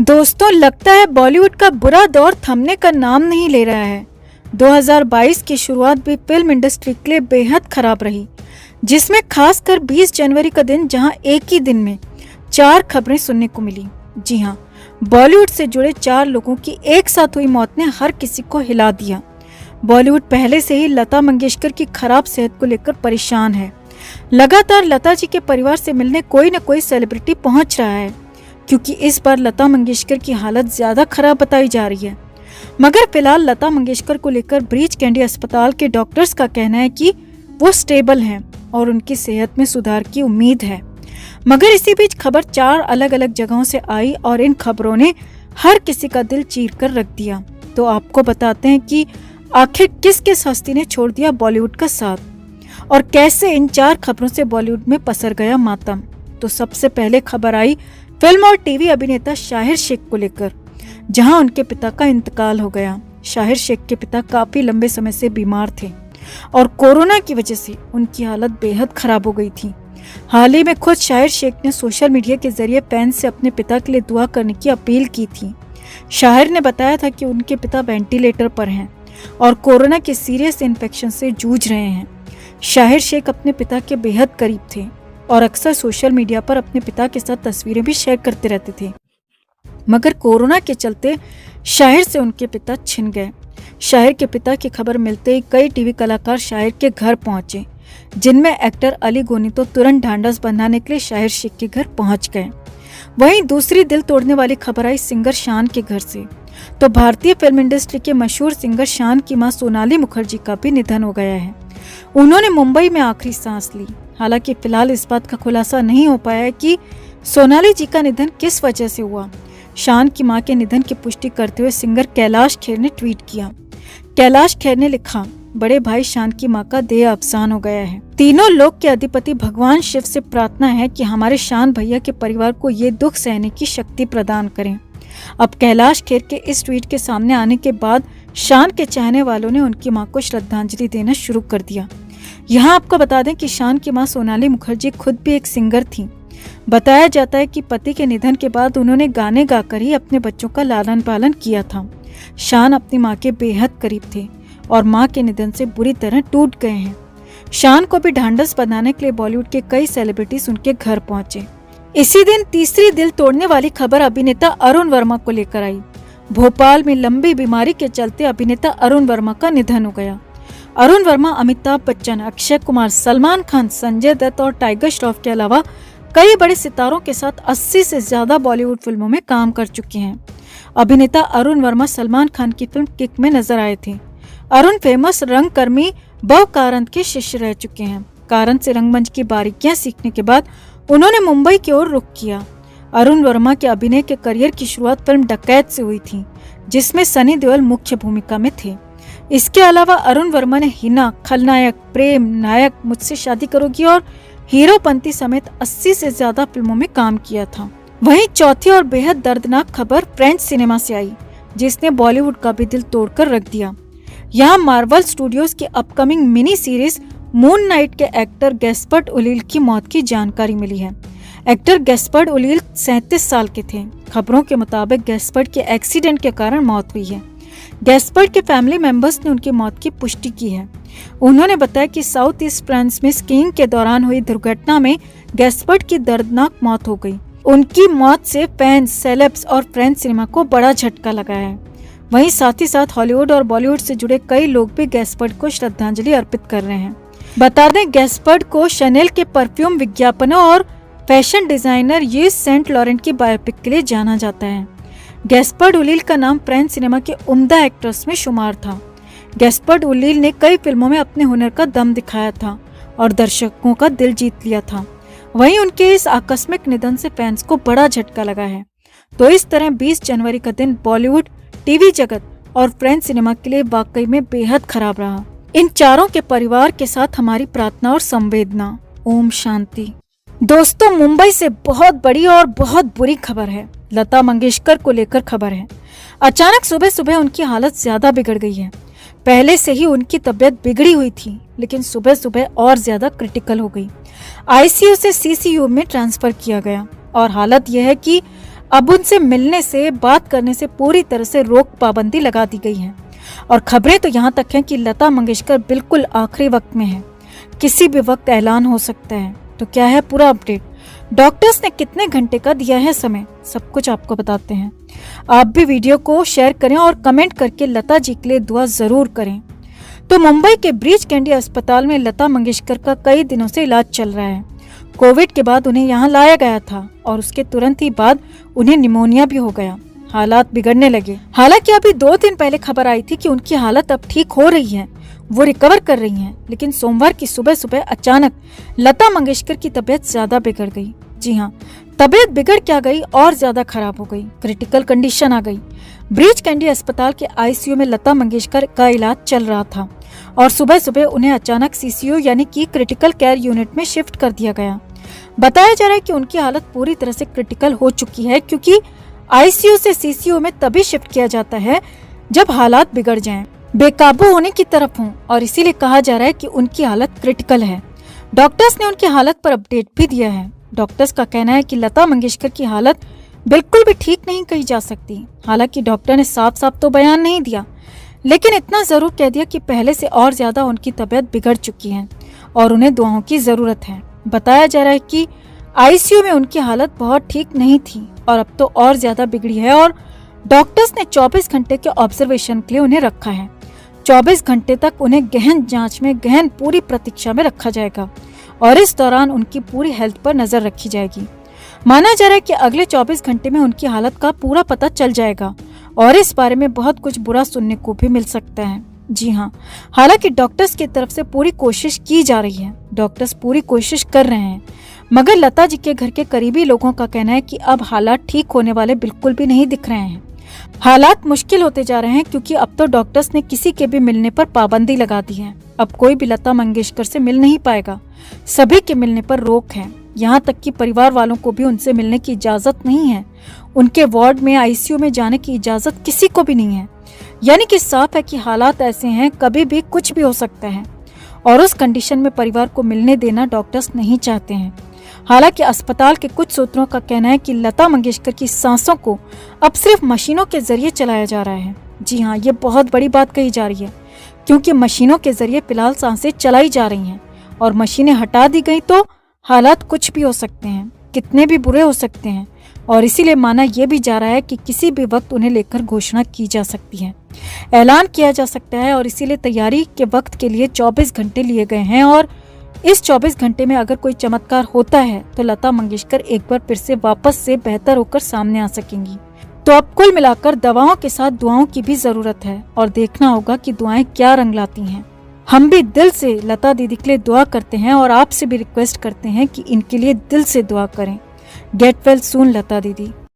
दोस्तों, लगता है बॉलीवुड का बुरा दौर थमने का नाम नहीं ले रहा है। 2022 की शुरुआत भी फिल्म इंडस्ट्री के लिए बेहद खराब रही, जिसमें खासकर 20 जनवरी का दिन, जहां एक ही दिन में 4 खबरें सुनने को मिली। जी हां, बॉलीवुड से जुड़े 4 लोगों की एक साथ हुई मौत ने हर किसी को हिला दिया। बॉलीवुड पहले से ही लता मंगेशकर की खराब सेहत को लेकर परेशान है। लगातार लता जी के परिवार से मिलने कोई न कोई सेलिब्रिटी पहुंच रहा है, क्योंकि इस बार लता मंगेशकर की हालत ज्यादा खराब बताई जा रही है। मगर फिलहाल लता मंगेशकर को लेकर ब्रीच कैंडी अस्पताल के डॉक्टर्स का कहना है कि वो स्टेबल हैं और उनकी सेहत में सुधार की उम्मीद है। मगर इसी बीच खबर 4 अलग अलग जगहों से आई और इन खबरों ने हर किसी का दिल चीर कर रख दिया। तो आपको बताते हैं कि आखिर किस किस हस्ती ने छोड़ दिया बॉलीवुड का साथ और कैसे इन 4 खबरों से बॉलीवुड में पसर गया मातम। तो सबसे पहले खबर आई फिल्म और टीवी अभिनेता शाहिर शेख को लेकर, जहां उनके पिता का इंतकाल हो गया। शाहिर शेख के पिता काफी लंबे समय से बीमार थे और कोरोना की वजह से उनकी हालत बेहद खराब हो गई थी। हाल ही में खुद शाहिर शेख ने सोशल मीडिया के जरिए फैंस से अपने पिता के लिए दुआ करने की अपील की थी। शाहिर ने बताया था कि उनके पिता वेंटिलेटर पर हैं और कोरोना के सीरियस इन्फेक्शन से जूझ रहे हैं। शाहिर शेख अपने पिता के बेहद करीब थे और अक्सर सोशल मीडिया पर अपने पिता के साथ तस्वीरें भी शेयर करते रहते थे। मगर कोरोना के चलते शाहिर से उनके पिता छिन गए। शाहिर के पिता की खबर मिलते ही कई टीवी कलाकार शाहिर के घर पहुंचे, जिनमें एक्टर अली गोनी तो तुरंत ढांढस बंधाने के लिए शाहिर शेख के घर पहुंच गए। वहीं दूसरी दिल तोड़ने वाली खबर आई सिंगर शान के घर से। तो भारतीय फिल्म इंडस्ट्री के मशहूर सिंगर शान की मां सोनाली मुखर्जी का भी निधन हो गया है। उन्होंने मुंबई में आखिरी सांस ली। हालांकि फिलहाल इस बात का खुलासा नहीं हो पाया है कि सोनाली जी का निधन किस वजह से हुआ। शान की मां के निधन की पुष्टि करते हुए सिंगर कैलाश खेर ने ट्वीट किया। कैलाश खेर ने लिखा, बड़े भाई शान की मां का देह अवसान हो गया है। तीनों लोक के अधिपति भगवान शिव से प्रार्थना है कि हमारे शान भैया के परिवार को ये दुख सहने की शक्ति प्रदान करें। अब कैलाश खेर के इस ट्वीट के सामने आने के बाद शान के चाहने वालों ने उनकी मां को श्रद्धांजलि देना शुरू कर दिया। यहाँ आपको बता दें कि शान की मां सोनाली मुखर्जी खुद भी एक सिंगर थी। बताया जाता है कि पति के निधन के बाद उन्होंने गाने गाकर ही अपने बच्चों का लालन पालन किया था। शान अपनी मां के बेहद करीब थे और मां के निधन से बुरी तरह टूट गए हैं। शान को भी ढांढस बंधाने के लिए बॉलीवुड के कई सेलिब्रिटीज उनके घर पहुंचे। इसी दिन तीसरी दिल तोड़ने वाली खबर अभिनेता अरुण वर्मा को लेकर आई। भोपाल में लंबी बीमारी के चलते अभिनेता अरुण वर्मा का निधन हो गया। अरुण वर्मा अमिताभ बच्चन, अक्षय कुमार, सलमान खान, संजय दत्त और टाइगर श्रॉफ के अलावा कई बड़े सितारों के साथ 80 से ज्यादा बॉलीवुड फिल्मों में काम कर चुके हैं। अभिनेता अरुण वर्मा सलमान खान की फिल्म किक में नजर आए थे। अरुण फेमस रंगकर्मी बव कारंत के शिष्य रह चुके हैं। कारंत से रंगमंच की बारीकियां सीखने के बाद उन्होंने मुंबई की ओर रुख किया। अरुण वर्मा के अभिनय के करियर की शुरुआत फिल्म डकैत से हुई थी, जिसमें सनी देओल मुख्य भूमिका में थे। इसके अलावा अरुण वर्मा ने हिना, खलनायक, प्रेम, नायक, मुझसे शादी करोगी और हीरोपंती समेत 80 से ज्यादा फिल्मों में काम किया था। वहीं चौथी और बेहद दर्दनाक खबर फ्रेंच सिनेमा से आई, जिसने बॉलीवुड का भी दिल तोड़कर रख दिया। यहाँ मार्वल स्टूडियोज की upcoming mini series moon night के एक्टर गैस्पर्ट ओलील की मौत की जानकारी मिली है। एक्टर गैस्पर्ट ओलील 37 साल के थे। खबरों के मुताबिक गैस्पर्ट के एक्सीडेंट के कारण मौत हुई है। गैस्पर्ट के फैमिली मेंबर्स ने उनकी मौत की पुष्टि की है। उन्होंने बताया कि साउथ ईस्ट फ्रांस में स्कीइंग के दौरान हुई दुर्घटना में गैस्पर्ट की दर्दनाक मौत हो गई। उनकी मौत से फैंस, सेलेब्स और फ्रेंच सिनेमा को बड़ा झटका लगा है। वहीं साथ ही साथ हॉलीवुड और बॉलीवुड से जुड़े कई लोग भी गैस्पर्ट को श्रद्धांजलि अर्पित कर रहे हैं। बता दें, गैस्पर्ट को शनेल के परफ्यूम विज्ञापनों और फैशन डिजाइनर यीव सेंट लॉरेंट की बायोपिक के लिए जाना जाता है। गैस्पर्ट ओलील का नाम फ्रेंच सिनेमा के उम्दा एक्टर्स में शुमार था। गैस्पर्ट ओलील ने कई फिल्मों में अपने हुनर का दम दिखाया था और दर्शकों का दिल जीत लिया था। वहीं उनके इस आकस्मिक निधन से फैंस को बड़ा झटका लगा है। तो इस तरह 20 जनवरी का दिन बॉलीवुड, टीवी जगत और फ्रेंच सिनेमा के लिए वाकई में बेहद खराब रहा। इन चारों के परिवार के साथ हमारी प्रार्थना और संवेदना। ओम शांति। दोस्तों, मुंबई से बहुत बड़ी और बहुत बुरी खबर है। लता मंगेशकर को लेकर खबर है। अचानक सुबह सुबह उनकी हालत ज्यादा बिगड़ गई है। पहले से ही उनकी तबीयत बिगड़ी हुई थी, लेकिन सुबह सुबह और ज्यादा क्रिटिकल हो गई। आईसीयू से सीसीयू में ट्रांसफर किया गया और हालत यह है कि अब उनसे मिलने से, बात करने से पूरी तरह से रोक पाबंदी लगा दी गई है। और खबरें तो यहाँ तक हैं कि लता मंगेशकर बिल्कुल आखिरी वक्त में है, किसी भी वक्त ऐलान हो सकता है। तो क्या है पूरा अपडेट, डॉक्टर्स ने कितने घंटे का दिया है समय, सब कुछ आपको बताते हैं। आप भी वीडियो को शेयर करें और कमेंट करके लता जी के लिए दुआ जरूर करें। तो मुंबई के ब्रीच कैंडी अस्पताल में लता मंगेशकर का कई दिनों से इलाज चल रहा है। कोविड के बाद उन्हें यहाँ लाया गया था और उसके तुरंत ही बाद उन्हें निमोनिया भी हो गया, हालात बिगड़ने लगे। हालांकि अभी 2 दिन पहले खबर आई थी कि उनकी हालत अब ठीक हो रही है, वो रिकवर कर रही हैं, लेकिन सोमवार की सुबह सुबह अचानक लता मंगेशकर की तबीयत ज्यादा बिगड़ गई। जी हाँ, तबीयत बिगड़ क्या गई, और ज्यादा खराब हो गई, क्रिटिकल कंडीशन आ गई। ब्रीच कैंडी अस्पताल के आईसीयू में लता मंगेशकर का इलाज चल रहा था और सुबह सुबह उन्हें अचानक सीसीयू यानी कि क्रिटिकल केयर यूनिट में शिफ्ट कर दिया गया। बताया जा रहा है कि उनकी हालत पूरी तरह से क्रिटिकल हो चुकी है, क्योंकि आईसीयू से सीसीयू में तभी शिफ्ट किया जाता है जब हालात बिगड़ जाएं, बेकाबू होने की तरफ हों, और इसीलिए कहा जा रहा है कि उनकी हालत क्रिटिकल है। डॉक्टर्स ने उनकी हालत पर अपडेट भी दिया है। डॉक्टर्स का कहना है कि लता मंगेशकर की हालत बिल्कुल भी ठीक नहीं कही जा सकती। हालांकि डॉक्टर ने साफ साफ तो बयान नहीं दिया, लेकिन इतना जरूर कह दिया कि पहले से और ज्यादा उनकी तबीयत बिगड़ चुकी है और उन्हें दुआओं की जरूरत है। बताया जा रहा है कि आईसीयू में उनकी हालत बहुत ठीक नहीं थी और अब तो और ज्यादा बिगड़ी है और डॉक्टर्स ने 24 घंटे के ऑब्जर्वेशन के लिए उन्हें रखा है। 24 घंटे तक उन्हें गहन जांच में, गहन पूरी प्रतीक्षा में रखा जाएगा और इस दौरान उनकी पूरी हेल्थ पर नजर रखी जाएगी। माना जा रहा है कि अगले 24 घंटे में उनकी हालत का पूरा पता चल जाएगा और इस बारे में बहुत कुछ बुरा सुनने को भी मिल सकता है। जी हाँ, हालांकि डॉक्टर्स की तरफ से पूरी कोशिश की जा रही है, डॉक्टर्स पूरी कोशिश कर रहे हैं, मगर लता जी के घर के करीबी लोगों का कहना है कि अब हालात ठीक होने वाले बिल्कुल भी नहीं दिख रहे हैं। हालात मुश्किल होते जा रहे हैं क्योंकि अब तो डॉक्टर्स ने किसी के भी मिलने पर पाबंदी लगा दी है। अब कोई भी लता मंगेशकर से मिल नहीं पाएगा, सभी के मिलने पर रोक है। यहाँ तक कि परिवार वालों को भी उनसे मिलने की इजाजत नहीं है। उनके वार्ड में, आईसीयू में जाने की इजाजत किसी को भी नहीं है। यानी कि साफ है कि हालात ऐसे हैं, कभी भी कुछ भी हो सकता है और उस कंडीशन में परिवार को मिलने देना डॉक्टर्स नहीं चाहते हैं। हालांकि अस्पताल के कुछ सूत्रों का कहना है कि लता मंगेशकर की सांसों को अब सिर्फ मशीनों के जरिए चलाया जा रहा है। जी हाँ, ये बहुत बड़ी बात कही जा रही है, क्योंकि मशीनों के जरिए फिलहाल सांसें चलाई जा रही हैं और मशीनें हटा दी गई तो हालात कुछ भी हो सकते हैं, कितने भी बुरे हो सकते हैं और इसीलिए माना यह भी जा रहा है कि किसी भी वक्त उन्हें लेकर घोषणा की जा सकती है, ऐलान किया जा सकता है और इसीलिए तैयारी के वक्त के लिए 24 घंटे लिए गए हैं और इस 24 घंटे में अगर कोई चमत्कार होता है तो लता मंगेशकर एक बार फिर से वापस से बेहतर होकर सामने आ सकेंगी। तो अब कुल मिलाकर दवाओं के साथ दुआओं की भी जरूरत है और देखना होगा कि दुआएं क्या रंग लाती हैं। हम भी दिल से लता दीदी के लिए दुआ करते हैं और आपसे भी रिक्वेस्ट करते हैं कि इनके लिए दिल से दुआ करें। गेट वेल सून लता दीदी।